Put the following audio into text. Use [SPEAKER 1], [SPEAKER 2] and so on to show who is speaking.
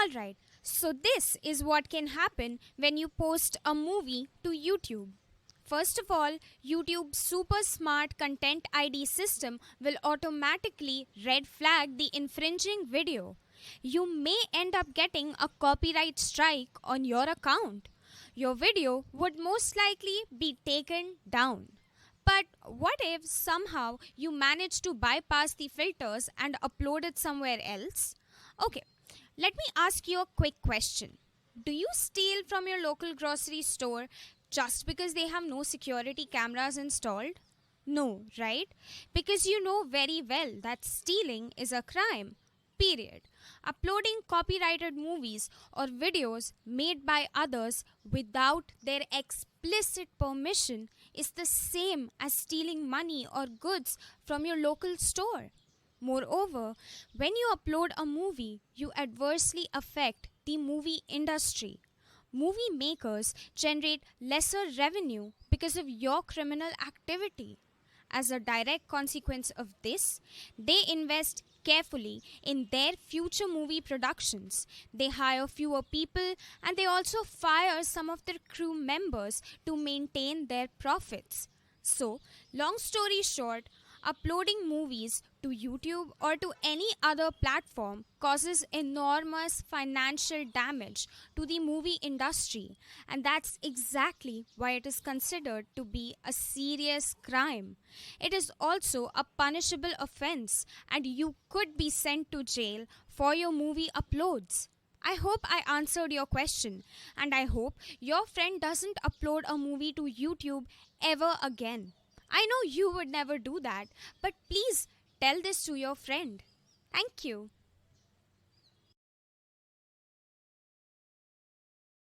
[SPEAKER 1] Alright, so this is what can happen when you post a movie to YouTube. First of all, YouTube's super smart content ID system will automatically red flag the infringing video. You may end up getting a copyright strike on your account. Your video would most likely be taken down. But what if somehow you manage to bypass the filters and upload it somewhere else? Okay, let me ask you a quick question. Do you steal from your local grocery store just because they have no security cameras installed? No, right? Because you know very well that stealing is a crime. Period. Uploading copyrighted movies or videos made by others without their explicit permission is the same as stealing money or goods from your local store. Moreover, when you upload a movie, you adversely affect the movie industry. Movie makers generate lesser revenue because of your criminal activity. As a direct consequence of this, they invest carefully in their future movie productions. They hire fewer people and they also fire some of their crew members to maintain their profits. So, long story short, uploading movies to YouTube or to any other platform causes enormous financial damage to the movie industry, and that's exactly why it is considered to be a serious crime. It is also a punishable offense, and you could be sent to jail for your movie uploads. I hope I answered your question, and I hope your friend doesn't upload a movie to YouTube ever again. I know you would never do that, but please tell this to your friend. Thank you.